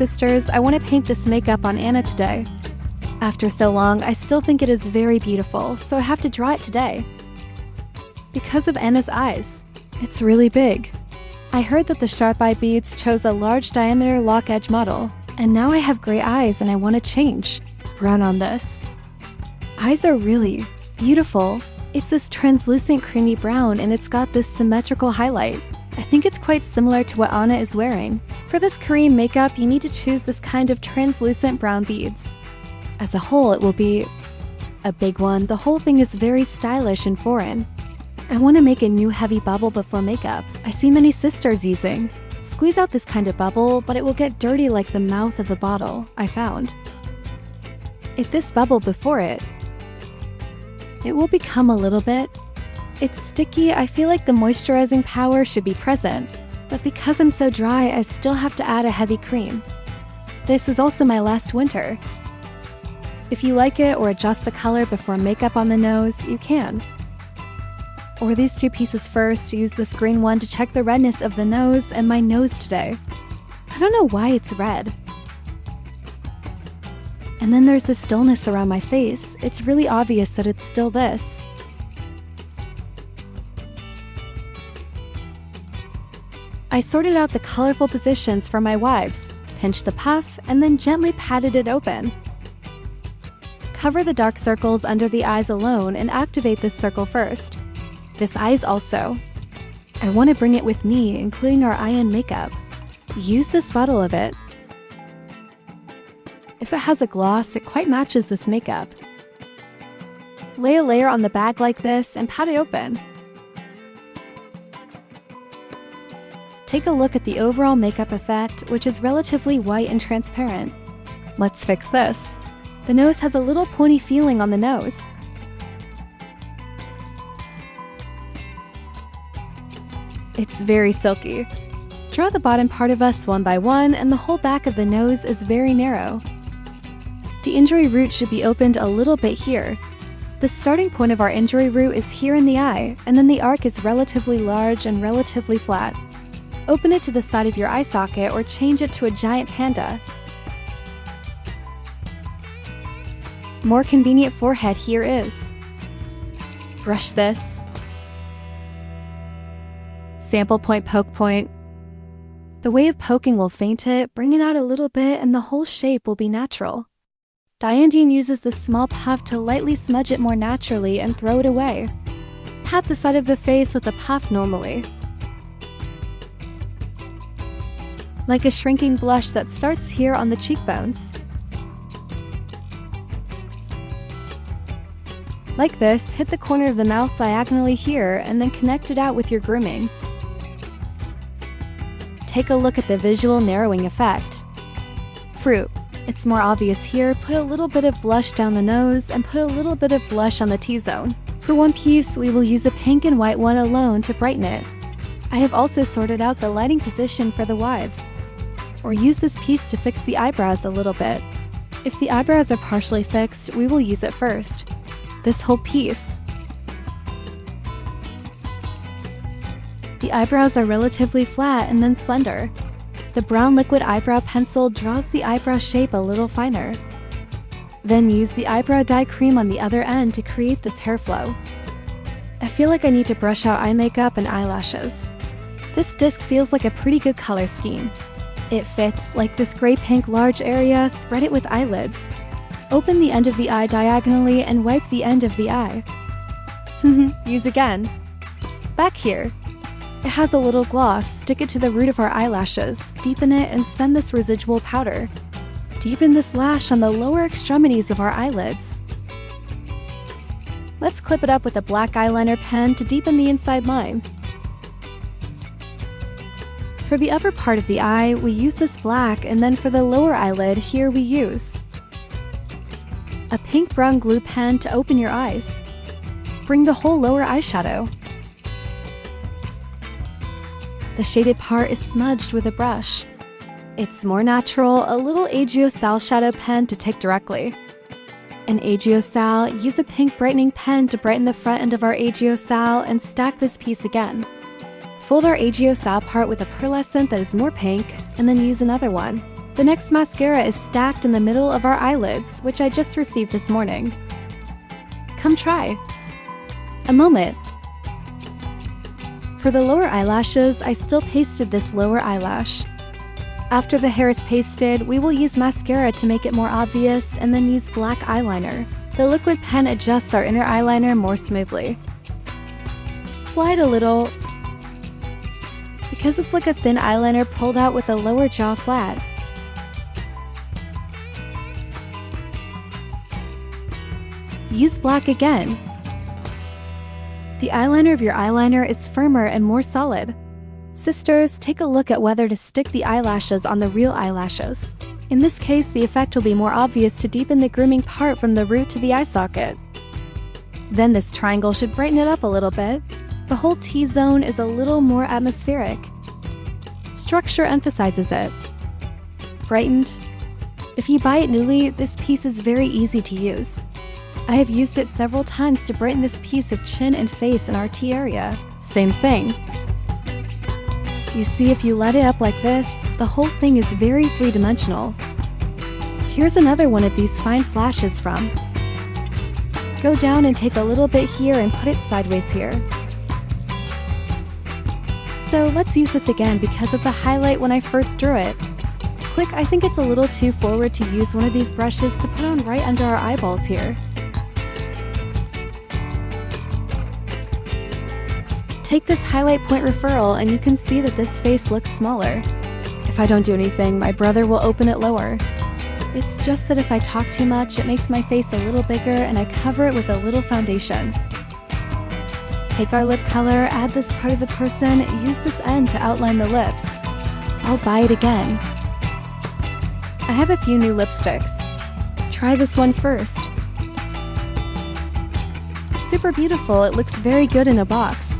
sisters, I want to paint this makeup on Anna today. After so long, I still think it is very beautiful, so I have to draw it today. Because of Anna's eyes. It's really big. I heard that the Sharp Eye Beads chose a large diameter lock edge model, and now I have gray eyes and I want to change. Brown on this. Eyes are really beautiful. It's this translucent creamy brown and it's got this symmetrical highlight. I think it's quite similar to what Anna is wearing. For this Korean makeup, you need to choose this kind of translucent brown beads. As a whole, it will be a big one. The whole thing is very stylish and foreign. I want to make a new heavy bubble before makeup. I see many sisters using. Squeeze out this kind of bubble, but it will get dirty like the mouth of the bottle, I found. If this bubble before it will become a little bit. It's sticky. I feel like the moisturizing power should be present, but because I'm so dry, I still have to add a heavy cream. This is also my last winter. If you like it or adjust the color before makeup on the nose, you can. Or these two pieces first, use this green one to check the redness of the nose and my nose today. I don't know why it's red. And then there's this dullness around my face. It's really obvious that it's still this. I sorted out the colorful positions for my wives, pinched the puff, and then gently patted it open. Cover the dark circles under the eyes alone and activate this circle first. This eyes also. I want to bring it with me, including our eye and makeup. Use this bottle of it. If it has a gloss, it quite matches this makeup. Lay a layer on the bag like this and pat it open. Take a look at the overall makeup effect, which is relatively white and transparent. Let's fix this. The nose has a little pointy feeling on the nose. It's very silky. Draw the bottom part of us one by one, and the whole back of the nose is very narrow. The injury root should be opened a little bit here. The starting point of our injury root is here in the eye, and then the arc is relatively large and relatively flat. Open it to the side of your eye socket or change it to a giant panda. More convenient forehead here is. Brush this. Sample point, poke point. The way of poking will faint it, bring it out a little bit, and the whole shape will be natural. Diane uses this small puff to lightly smudge it more naturally and throw it away. Pat the side of the face with the puff normally. Like a shrinking blush that starts here on the cheekbones. Like this, hit the corner of the mouth diagonally here and then connect it out with your grooming. Take a look at the visual narrowing effect. Fruit. It's more obvious here. Put a little bit of blush down the nose and put a little bit of blush on the T-zone. For one piece, we will use a pink and white one alone to brighten it. I have also sorted out the lighting position for the wives. Or use this piece to fix the eyebrows a little bit. If the eyebrows are partially fixed, we will use it first. This whole piece. The eyebrows are relatively flat and then slender. The brown liquid eyebrow pencil draws the eyebrow shape a little finer. Then use the eyebrow dye cream on the other end to create this hair flow. I feel like I need to brush out eye makeup and eyelashes. This disc feels like a pretty good color scheme. It fits like this gray-pink large area. Spread it with eyelids. Open the end of the eye diagonally and wipe the end of the eye. Use again. Back here. It has a little gloss. Stick it to the root of our eyelashes. Deepen it and send this residual powder. Deepen this lash on the lower extremities of our eyelids. Let's clip it up with a black eyeliner pen to deepen the inside line. For the upper part of the eye, we use this black, and then for the lower eyelid, here we use a pink-brown glue pen to open your eyes. Bring the whole lower eyeshadow. The shaded part is smudged with a brush. It's more natural, a little Aegyo Sal shadow pen to take directly. In Aegyo Sal, use a pink brightening pen to brighten the front end of our Aegyo Sal and stack this piece again. Fold our Aegyo Sal part with a pearlescent that is more pink, and then use another one. The next mascara is stacked in the middle of our eyelids, which I just received this morning. Come try. A moment. For the lower eyelashes, I still pasted this lower eyelash. After the hair is pasted, we will use mascara to make it more obvious and then use black eyeliner. The liquid pen adjusts our inner eyeliner more smoothly. Slide a little, because it's like a thin eyeliner pulled out with the lower jaw flat. Use black again. The eyeliner of your eyeliner is firmer and more solid. Sisters, take a look at whether to stick the eyelashes on the real eyelashes. In this case, the effect will be more obvious to deepen the grooming part from the root to the eye socket. Then this triangle should brighten it up a little bit. The whole T-zone is a little more atmospheric. Structure emphasizes it. Brightened. If you buy it newly, this piece is very easy to use. I have used it several times to brighten this piece of chin and face in our T area. Same thing. You see, if you let it up like this, the whole thing is very three-dimensional. Here's another one of these fine flashes from. Go down and take a little bit here and put it sideways here. So let's use this again because of the highlight when I first drew it. Quick, I think it's a little too forward to use one of these brushes to put on right under our eyeballs here. Take this highlight point referral and you can see that this face looks smaller. If I don't do anything, my brother will open it lower. It's just that if I talk too much, it makes my face a little bigger and I cover it with a little foundation. Take our lip color, add this part of the person, use this end to outline the lips. I'll buy it again. I have a few new lipsticks. Try this one first. Super beautiful, it looks very good in a box.